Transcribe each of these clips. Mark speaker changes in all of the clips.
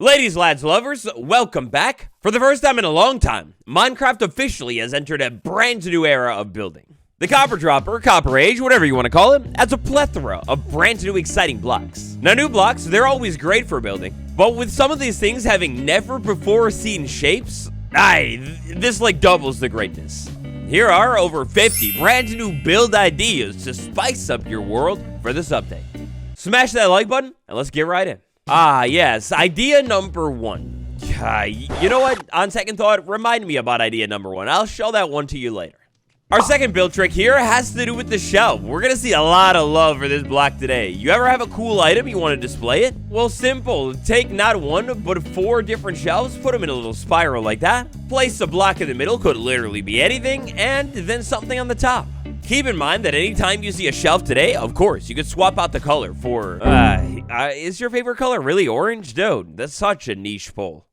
Speaker 1: Ladies, lads, lovers, welcome back. For the first time in a long time, Minecraft officially has entered a brand new era of building. The Copper Dropper, Copper Age, whatever you want to call it, adds a plethora of brand new exciting blocks. Now, new blocks, they're always great for building, but with some of these things having never before seen shapes, this like doubles the greatness. Here are over 50 brand new build ideas to spice up your world for this update. Smash that like button and let's get right in. Yes, idea number one. You know what? On second thought, remind me about idea number one. I'll show that one to you later. Our second build trick here has to do with the shelf. We're gonna see a lot of love for this block today. You ever have a cool item you want to display it? Well, simple. Take not one, but 4 different shelves, put them in a little spiral like that. Place a block in the middle, could literally be anything, and then something on the top. Keep in mind that anytime you see a shelf today, of course, you could swap out the color for, is your favorite color really orange? Dude, that's such a niche poll.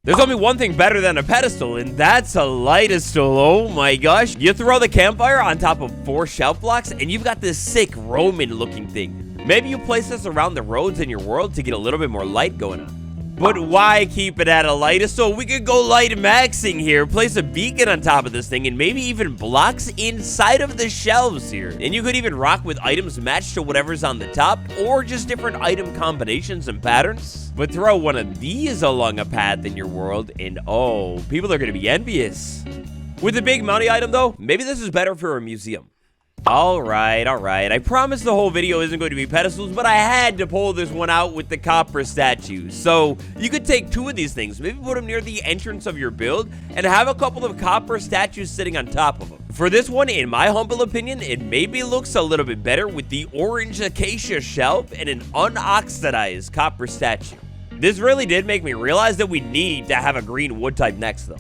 Speaker 1: There's only one thing better than a pedestal, and that's a lightostal. Oh my gosh. You throw the campfire on top of 4 shelf blocks, and you've got this sick Roman-looking thing. Maybe you place this around the roads in your world to get a little bit more light going on. But why keep it at a lightostal? We could go light maxing here, place a beacon on top of this thing, and maybe even blocks inside of the shelves here. And you could even rock with items matched to whatever's on the top, or just different item combinations and patterns. But throw one of these along a path in your world, and oh, people are going to be envious. With the big money item though, maybe this is better for a museum. Alright. I promise the whole video isn't going to be pedestals, but I had to pull this one out with the copper statues. So, you could take 2 of these things, maybe put them near the entrance of your build, and have a couple of copper statues sitting on top of them. For this one, in my humble opinion, it maybe looks a little bit better with the orange acacia shelf and an unoxidized copper statue. This really did make me realize that we need to have a green wood type next, though.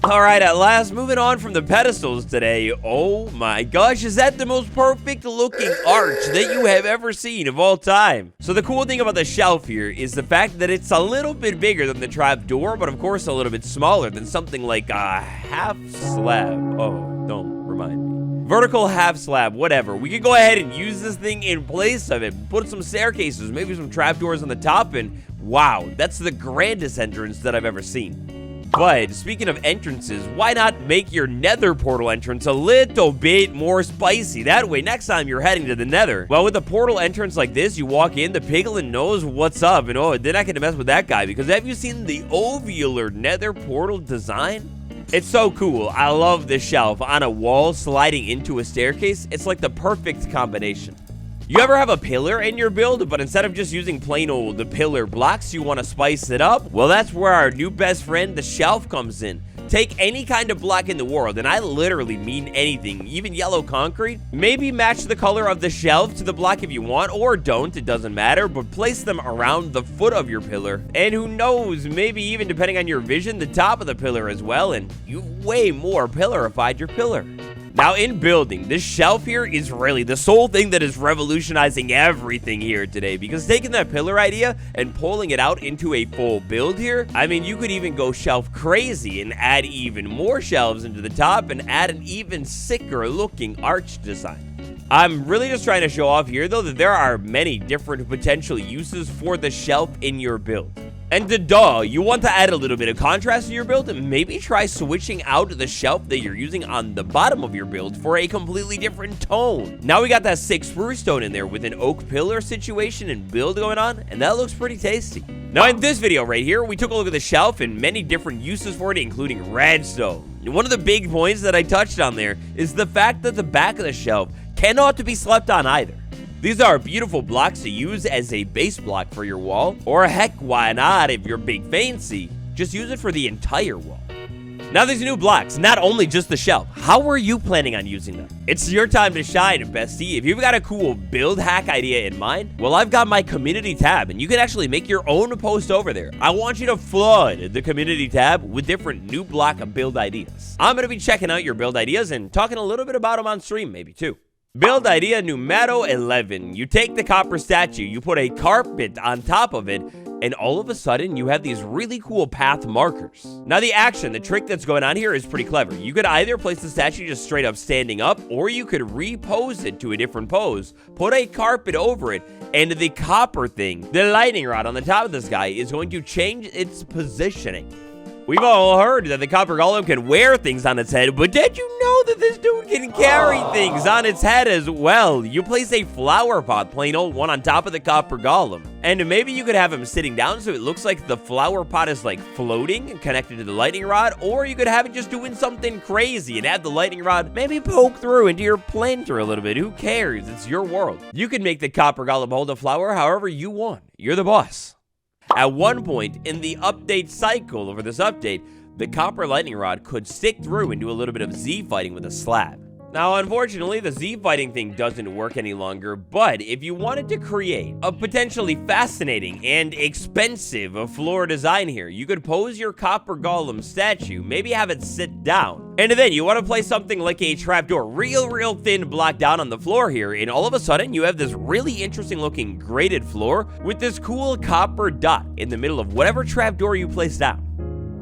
Speaker 1: Alright, at last, moving on from the pedestals today. Oh my gosh, is that the most perfect looking arch that you have ever seen of all time? So the cool thing about the shelf here is the fact that it's a little bit bigger than the trap door, but of course a little bit smaller than something like a half slab. Oh, don't remind me. Vertical half slab, whatever. We could go ahead and use this thing in place of it. Put some staircases, maybe some trapdoors on the top, and wow, that's the grandest entrance that I've ever seen. But speaking of entrances, why not make your nether portal entrance a little bit more spicy? That way, next time you're heading to the nether, well, with a portal entrance like this, you walk in, the piglin knows what's up, and oh, they're not gonna mess with that guy, because have you seen the ovular nether portal design? It's so cool. I love this shelf on a wall sliding into a staircase. It's like the perfect combination. You ever have a pillar in your build, but instead of just using plain old pillar blocks, you want to spice it up? Well, that's where our new best friend, the shelf, comes in. Take any kind of block in the world, and I literally mean anything, even yellow concrete. Maybe match the color of the shelf to the block if you want, or don't, it doesn't matter, but place them around the foot of your pillar. And who knows, maybe even depending on your vision, the top of the pillar as well, and you've way more pillarified your pillar. Now, in building, this shelf here is really the sole thing that is revolutionizing everything here today, because taking that pillar idea and pulling it out into a full build here, I mean, you could even go shelf crazy and add even more shelves into the top and add an even sicker looking arch design. I'm really just trying to show off here, though, that there are many different potential uses for the shelf in your build. And you want to add a little bit of contrast to your build? Maybe try switching out the shelf that you're using on the bottom of your build for a completely different tone. Now we got that 6 spruce stone in there with an oak pillar situation and build going on, and that looks pretty tasty. Now in this video right here, we took a look at the shelf and many different uses for it, including redstone. And one of the big points that I touched on there is the fact that the back of the shelf cannot be slept on either. These are beautiful blocks to use as a base block for your wall, or heck, why not if you're big fancy? Just use it for the entire wall. Now these new blocks, not only just the shelf, how are you planning on using them? It's your time to shine, bestie. If you've got a cool build hack idea in mind, well, I've got my community tab, and you can actually make your own post over there. I want you to flood the community tab with different new block build ideas. I'm going to be checking out your build ideas and talking a little bit about them on stream, maybe too. Build idea numero 11. You take the copper statue, you put a carpet on top of it, and all of a sudden you have these really cool path markers. Now the trick that's going on here is pretty clever. You could either place the statue just straight up standing up, or you could repose it to a different pose, put a carpet over it, and the copper thing, the lightning rod on the top of this guy, is going to change its positioning. We've all heard that the copper golem can wear things on its head, but did you know that this dude can carry things on its head as well? You place a flower pot, plain old one, on top of the copper golem, and maybe you could have him sitting down so it looks like the flower pot is like floating and connected to the lightning rod, or you could have it just doing something crazy and have the lightning rod maybe poke through into your planter a little bit. Who cares? It's your world. You can make the copper golem hold a flower however you want. You're the boss. At one point in the update cycle over this update, the copper lightning rod could stick through and do a little bit of Z fighting with a slab. Now, unfortunately, the Z fighting thing doesn't work any longer, but if you wanted to create a potentially fascinating and expensive floor design here, you could pose your copper golem statue, maybe have it sit down, and then you want to place something like a trapdoor, real thin block down on the floor here, and all of a sudden you have this really interesting looking graded floor with this cool copper dot in the middle of whatever trapdoor you place down.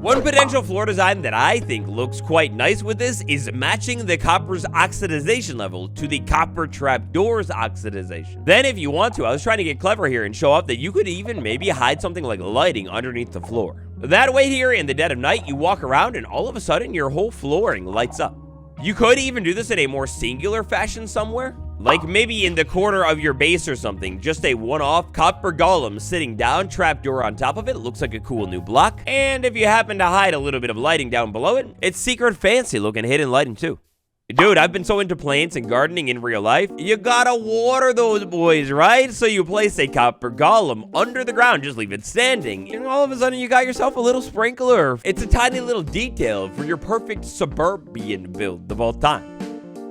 Speaker 1: One potential floor design that I think looks quite nice with this is matching the copper's oxidization level to the copper trapdoor's oxidization. Then if you want to, I was trying to get clever here and show off that you could even maybe hide something like lighting underneath the floor. That way here in the dead of night, you walk around and all of a sudden your whole flooring lights up. You could even do this in a more singular fashion somewhere. Like maybe in the corner of your base or something, just a one-off copper golem sitting down, trapdoor on top of it, looks like a cool new block. And if you happen to hide a little bit of lighting down below it, it's secret fancy looking hidden lighting too. Dude, I've been so into plants and gardening in real life. You gotta water those boys, right? So you place a copper golem under the ground, just leave it standing, and all of a sudden you got yourself a little sprinkler. It's a tiny little detail for your perfect suburban build of all time.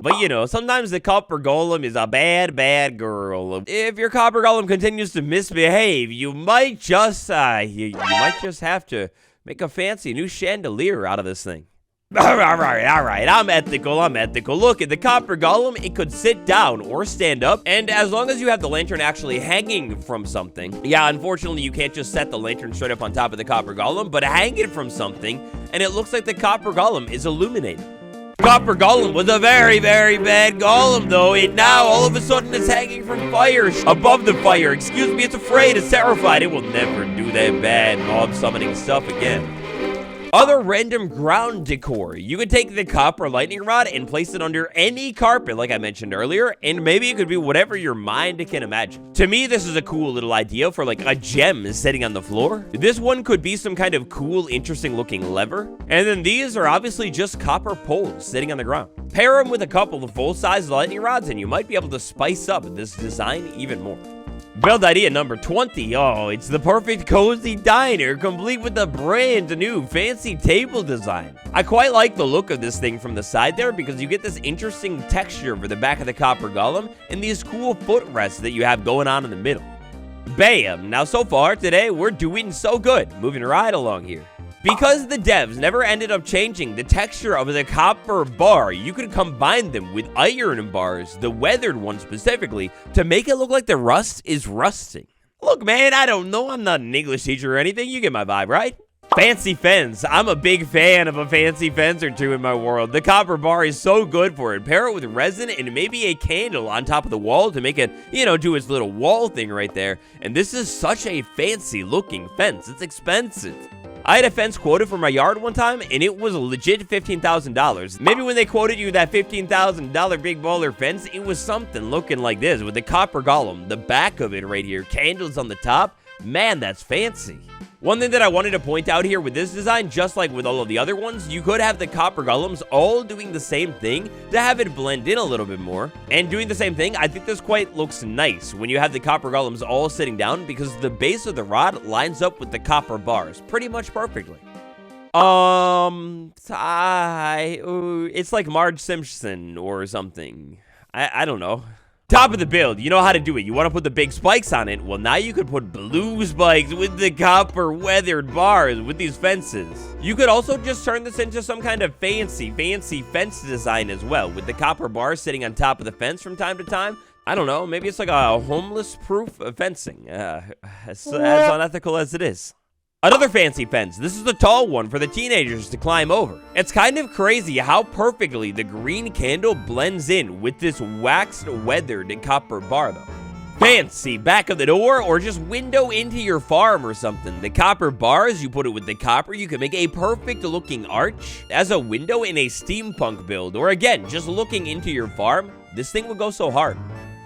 Speaker 1: But you know, sometimes the copper golem is a bad girl. If your copper golem continues to misbehave, you might just you might just have to make a fancy new chandelier out of this thing. All right, I'm ethical. Look, at the copper golem, it could sit down or stand up, and as long as you have the lantern actually hanging from something, yeah, unfortunately, you can't just set the lantern straight up on top of the copper golem, but hang it from something, and it looks like the copper golem is illuminated. Copper golem was a very bad golem, though, and now all of a sudden it's hanging from fire, above the fire. Excuse me, it's afraid, it's terrified. It will never do that bad mob summoning stuff again. Other random ground decor. You could take the copper lightning rod and place it under any carpet, like I mentioned earlier, and maybe it could be whatever your mind can imagine. To me, this is a cool little idea for like a gem sitting on the floor. This one could be some kind of cool, interesting looking lever. And then these are obviously just copper poles sitting on the ground. Pair them with a couple of full-size lightning rods and you might be able to spice up this design even more. Build idea number 20. Oh, it's the perfect cozy diner, complete with a brand new fancy table design. I quite like the look of this thing from the side there because you get this interesting texture for the back of the copper golem and these cool footrests that you have going on in the middle. Bam! Now so far today, we're doing so good. Moving right along here. Because the devs never ended up changing the texture of the copper bar, you could combine them with iron bars, the weathered one specifically, to make it look like the rust is rusting. Look, man, I don't know. I'm not an English teacher or anything. You get my vibe, right? Fancy fence. I'm a big fan of a fancy fence or two in my world. The copper bar is so good for it. Pair it with resin and maybe a candle on top of the wall to make it, you know, do its little wall thing right there. And this is such a fancy looking fence. It's expensive. I had a fence quoted for my yard one time, and it was a legit $15,000. Maybe when they quoted you that $15,000 big baller fence, it was something looking like this with the copper golem, the back of it right here, candles on the top. Man, that's fancy. One thing that I wanted to point out here with this design, just like with all of the other ones, you could have the copper golems all doing the same thing to have it blend in a little bit more. And doing the same thing, I think this quite looks nice when you have the copper golems all sitting down because the base of the rod lines up with the copper bars pretty much perfectly. It's like Marge Simpson or something. I don't know. Top of the build, you know how to do it. You want to put the big spikes on it? Well, now you could put blue spikes with the copper weathered bars with these fences. You could also just turn this into some kind of fancy fence design as well, with the copper bars sitting on top of the fence from time to time. I don't know, maybe it's like a homeless-proof fencing, as unethical as it is. Another fancy fence. This is the tall one for the teenagers to climb over. It's kind of crazy how perfectly the green candle blends in with this waxed, weathered copper bar, though. Fancy, back of the door, or just window into your farm or something. The copper bars, you put it with the copper, you can make a perfect looking arch as a window in a steampunk build. Or again, just looking into your farm, this thing would go so hard.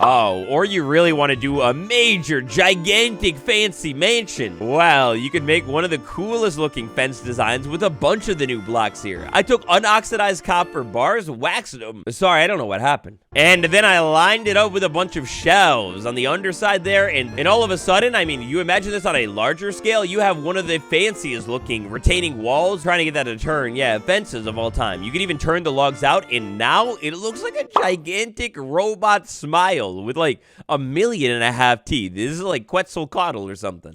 Speaker 1: Oh, or you really want to do a major, gigantic, fancy mansion. Well, you could make one of the coolest looking fence designs with a bunch of the new blocks here. I took unoxidized copper bars, waxed them. Sorry, I don't know what happened. And then I lined it up with a bunch of shelves on the underside there. And all of a sudden, I mean, you imagine this on a larger scale, you have one of the fanciest looking retaining walls, trying to get that to turn. Yeah, fences of all time. You could even turn the logs out, and now it looks like a gigantic robot smile with like 1.5 million teeth. This is like Quetzalcoatl or something.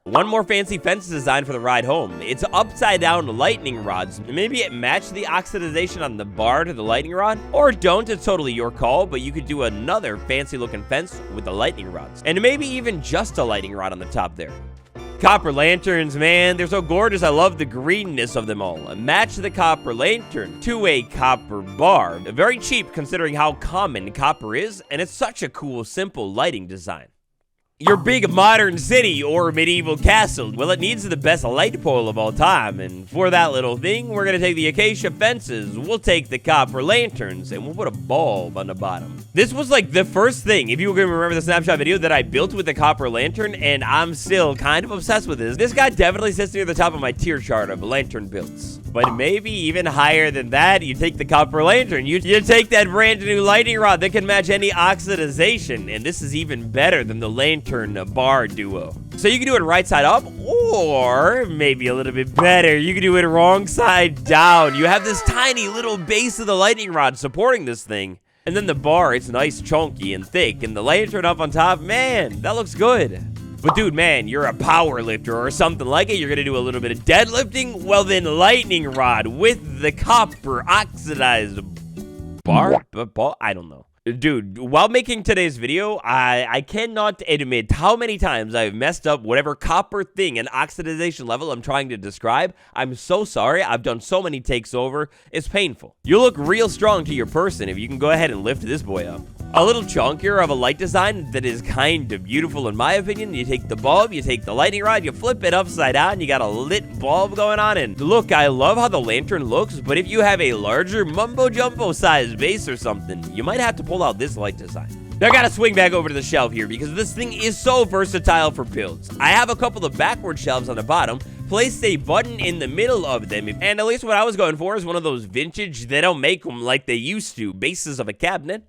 Speaker 1: One more fancy fence design for the ride home. It's upside down lightning rods. Maybe it matched the oxidization on the bar to the lightning rod, or don't. It's totally your call, but you could do another fancy looking fence with the lightning rods, and maybe even just a lightning rod on the top there. Copper lanterns, man, they're so gorgeous. I love the greenness of them all. Match the copper lantern to a copper bar. Very cheap considering how common copper is, and it's such a cool, simple lighting design. Your big modern city or medieval castle, well, it needs the best light pole of all time, and for that little thing, we're gonna take the acacia fences, we'll take the copper lanterns, and we'll put a bulb on the bottom. This was like the first thing, if you can remember the snapshot video, that I built with the copper lantern, and I'm still kind of obsessed with this. This guy definitely sits near the top of my tier chart of lantern builds. But maybe even higher than that, you take the copper lantern, you take that brand new lightning rod that can match any oxidization, and this is even better than the lantern bar duo. So you can do it right side up, or maybe a little bit better, you can do it wrong side down. You have this tiny little base of the lightning rod supporting this thing, and then the bar, it's nice, chunky, and thick, and the lantern up on top, man, that looks good. But dude, man, you're a power lifter or something like it. You're gonna do a little bit of deadlifting. Well, then lightning rod with the copper oxidized bar. I don't know. Dude, while making today's video, I cannot admit how many times I've messed up whatever copper thing and oxidization level I'm trying to describe. I'm so sorry. I've done so many takes over. It's painful. You look real strong to your person if you can go ahead and lift this boy up. A little chunkier of a light design that is kind of beautiful in my opinion. You take the bulb, you take the lightning rod, you flip it upside down, you got a lit bulb going on, and look, I love how the lantern looks, but if you have a larger mumbo-jumbo size base or something, you might have to pull out this light design. Now I gotta swing back over to the shelf here because this thing is so versatile for builds. I have a couple of backward shelves on the bottom, placed a button in the middle of them, and at least what I was going for is one of those vintage, they don't make them like they used to, bases of a cabinet.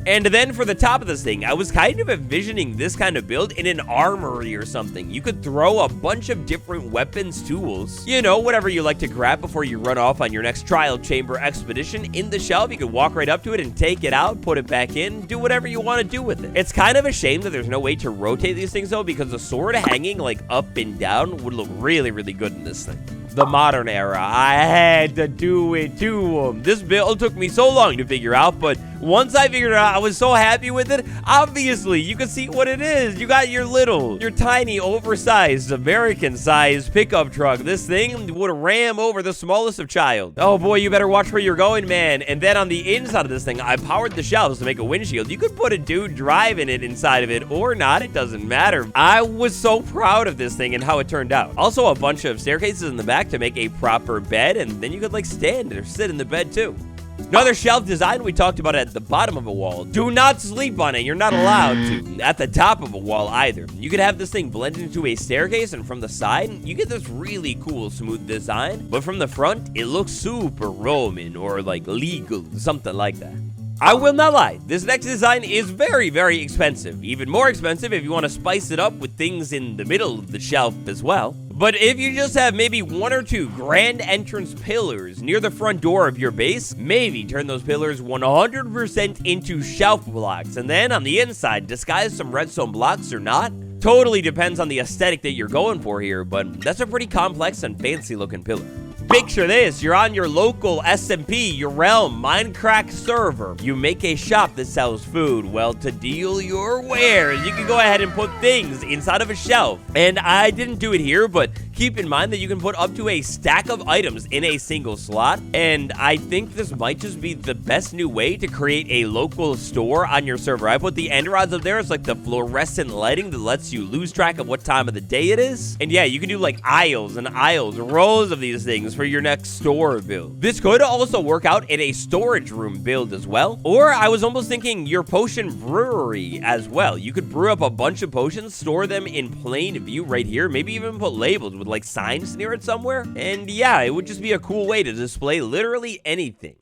Speaker 1: And then for the top of this thing, I was kind of envisioning this kind of build in an armory or something. You could throw a bunch of different weapons, tools, you know, whatever you like to grab before you run off on your next trial chamber expedition in the shelf. You could walk right up to it and take it out, put it back in, do whatever you want to do with it. It's kind of a shame that there's no way to rotate these things though, because the sword hanging like up and down would look really, really good in this thing. The modern era, I had to do it to them. This build took me so long to figure out, but once I figured it out, I was so happy with it. Obviously, you can see what it is. You got your tiny, oversized, American-sized pickup truck. This thing would ram over the smallest of child. Oh boy, you better watch where you're going, man. And then on the inside of this thing, I powered the shelves to make a windshield. You could put a dude driving it inside of it or not. It doesn't matter. I was so proud of this thing and how it turned out. Also, a bunch of staircases in the back to make a proper bed, and then you could like stand or sit in the bed too. Another shelf design we talked about at the bottom of a wall. Do not sleep on it. You're not allowed to. At the top of a wall either. You could have this thing blend into a staircase, and from the side, you get this really cool smooth design. But from the front, it looks super Roman or like legal, something like that. I will not lie, this next design is very, very expensive. Even more expensive if you want to spice it up with things in the middle of the shelf as well. But if you just have maybe 1 or 2 grand entrance pillars near the front door of your base, maybe turn those pillars 100% into shelf blocks, and then on the inside, disguise some redstone blocks or not. Totally depends on the aesthetic that you're going for here, but that's a pretty complex and fancy looking pillar. Picture this, you're on your local SMP, your realm, Minecraft server. You make a shop that sells food. Well, to deal your wares, you can go ahead and put things inside of a shelf. And I didn't do it here, but keep in mind that you can put up to a stack of items in a single slot. And I think this might just be the best new way to create a local store on your server. I put the end rods up there. It's like the fluorescent lighting that lets you lose track of what time of the day it is. And yeah, you can do like aisles and aisles, rows of these things for your next store build. This could also work out in a storage room build as well. Or I was almost thinking your potion brewery as well. You could brew up a bunch of potions, store them in plain view right here, maybe even put labels with like signs near it somewhere. And yeah, it would just be a cool way to display literally anything.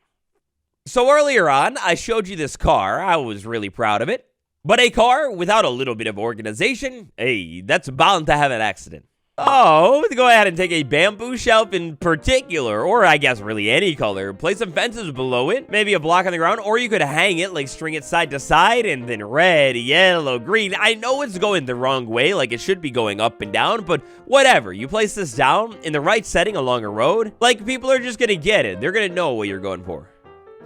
Speaker 1: So earlier on, I showed you this car. I was really proud of it. But a car without a little bit of organization, hey, that's bound to have an accident. Oh, go ahead and take a bamboo shelf in particular, or I guess really any color. Place some fences below it, maybe a block on the ground, or you could hang it, like string it side to side, and then red, yellow, green. I know it's going the wrong way, like it should be going up and down, but whatever. You place this down in the right setting along a road, like people are just gonna get it. They're gonna know what you're going for.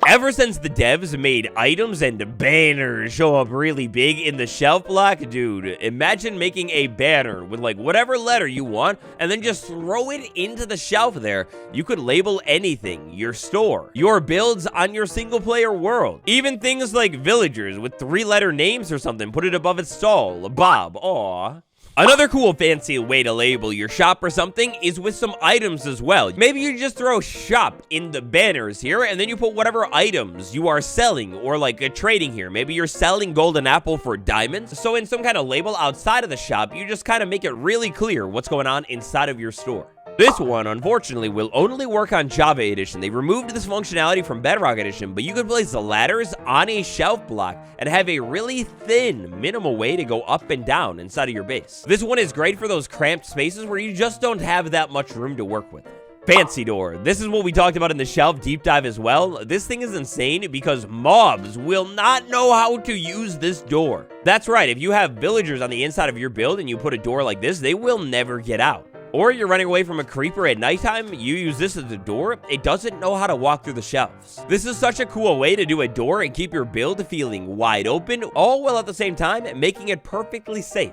Speaker 1: Ever since the devs made items and banners show up really big in the shelf block, dude, imagine making a banner with like whatever letter you want and then just throw it into the shelf there. You could label anything, your store, your builds on your single player world, even things like villagers with 3-letter names or something, put it above its stall, Bob, aw. Another cool fancy way to label your shop or something is with some items as well. Maybe you just throw shop in the banners here and then you put whatever items you are selling or like a trading here. Maybe you're selling golden apple for diamonds. So in some kind of label outside of the shop, you just kind of make it really clear what's going on inside of your store. This one, unfortunately, will only work on Java Edition. They removed this functionality from Bedrock Edition, but you can place the ladders on a shelf block and have a really thin, minimal way to go up and down inside of your base. This one is great for those cramped spaces where you just don't have that much room to work with. Fancy door. This is what we talked about in the shelf deep dive as well. This thing is insane because mobs will not know how to use this door. That's right. If you have villagers on the inside of your build and you put a door like this, they will never get out. Or you're running away from a creeper at nighttime, you use this as a door, it doesn't know how to walk through the shelves. This is such a cool way to do a door and keep your build feeling wide open, all while at the same time making it perfectly safe.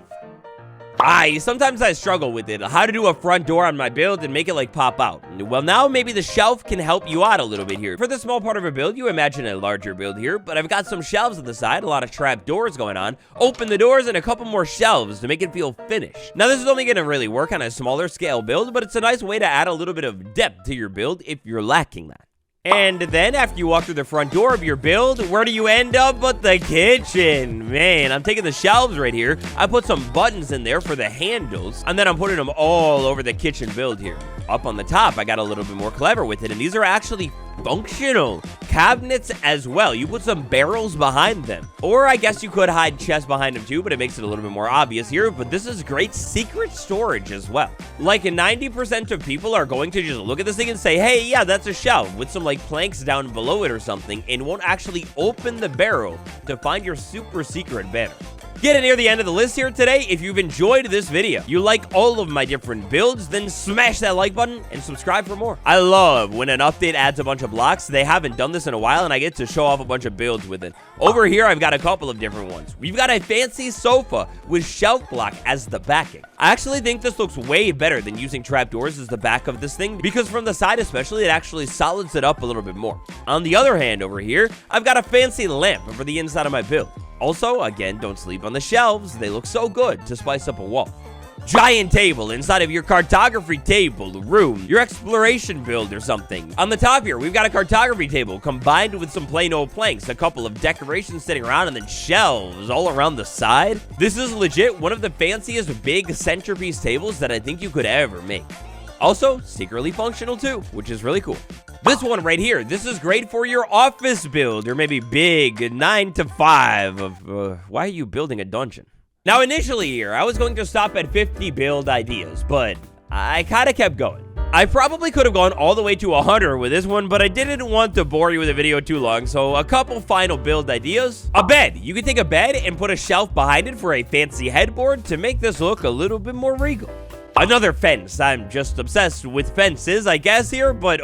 Speaker 1: Sometimes I struggle with it, how to do a front door on my build and make it like pop out. Well, now maybe the shelf can help you out a little bit here. For the small part of a build, you imagine a larger build here, but I've got some shelves on the side, a lot of trap doors going on. Open the doors and a couple more shelves to make it feel finished. Now, this is only gonna really work on a smaller scale build, but it's a nice way to add a little bit of depth to your build if you're lacking that. And then after you walk through the front door of your build, where do you end up but the kitchen? Man, I'm taking the shelves right here. I put some buttons in there for the handles, and then I'm putting them all over the kitchen build here. Up on the top, I got a little bit more clever with it, and these are actually functional cabinets as well. You put some barrels behind them. Or I guess you could hide chests behind them too, but it makes it a little bit more obvious here. But this is great secret storage as well. Like 90% of people are going to just look at this thing and say, hey, yeah, that's a shelf with some like planks down below it or something, and won't actually open the barrel to find your super secret banner. Getting near the end of the list here today. If you've enjoyed this video, you like all of my different builds, then smash that like button and subscribe for more. I love when an update adds a bunch of blocks. They haven't done this in a while, and I get to show off a bunch of builds with it. Over here, I've got a couple of different ones. We've got a fancy sofa with shelf block as the backing. I actually think this looks way better than using trapdoors as the back of this thing, because from the side especially, it actually solids it up a little bit more. On the other hand, over here, I've got a fancy lamp for the inside of my build. Also, again, don't sleep on the shelves. They look so good to spice up a wall. Giant table inside of your cartography table room, your exploration build or something. On the top here, we've got a cartography table combined with some plain old planks, a couple of decorations sitting around, and then shelves all around the side. This is legit one of the fanciest big centerpiece tables that I think you could ever make. Also, secretly functional too, which is really cool. This one right here, this is great for your office build, or maybe big 9 to 5 of, why are you building a dungeon? Now, initially here, I was going to stop at 50 build ideas, but I kind of kept going. I probably could have gone all the way to 100 with this one, but I didn't want to bore you with a video too long, so a couple final build ideas. A bed. You can take a bed and put a shelf behind it for a fancy headboard to make this look a little bit more regal. Another fence. I'm just obsessed with fences, I guess, here, but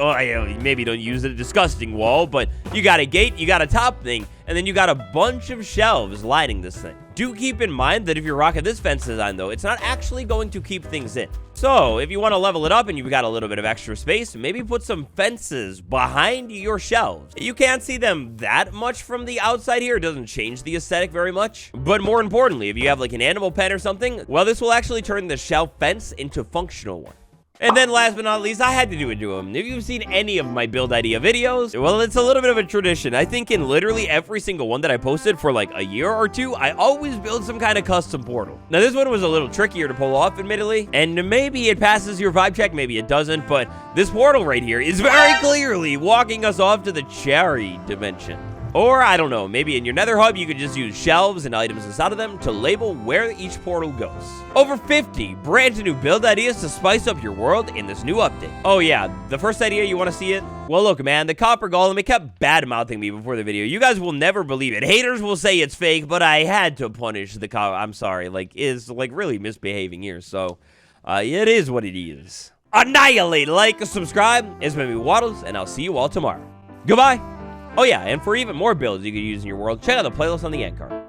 Speaker 1: maybe don't use a disgusting wall, but you got a gate, you got a top thing, and then you got a bunch of shelves lining this thing. Do keep in mind that if you're rocking this fence design, though, it's not actually going to keep things in. So, if you want to level it up and you've got a little bit of extra space, maybe put some fences behind your shelves. You can't see them that much from the outside here. It doesn't change the aesthetic very much. But more importantly, if you have like an animal pen or something, well, this will actually turn the shelf fence into a functional one. And then last but not least, I had to do it to him. If you've seen any of my build idea videos, well, it's a little bit of a tradition. I think in literally every single one that I posted for like a year or two, I always build some kind of custom portal. Now, this one was a little trickier to pull off, admittedly, and maybe it passes your vibe check, maybe it doesn't, but this portal right here is very clearly walking us off to the cherry dimension. Or, I don't know, maybe in your nether hub, you could just use shelves and items inside of them to label where each portal goes. Over 50 brand new build ideas to spice up your world in this new update. Oh yeah, the first idea, you want to see it? Well, look, man, the copper golem, it kept bad-mouthing me before the video. You guys will never believe it. Haters will say it's fake, but I had to punish the copper. I'm sorry, is really misbehaving here, so it is what it is. Annihilate, like, subscribe. It's been me, Waddles, and I'll see you all tomorrow. Goodbye. Oh yeah, and for even more builds you can use in your world, check out the playlist on the end card.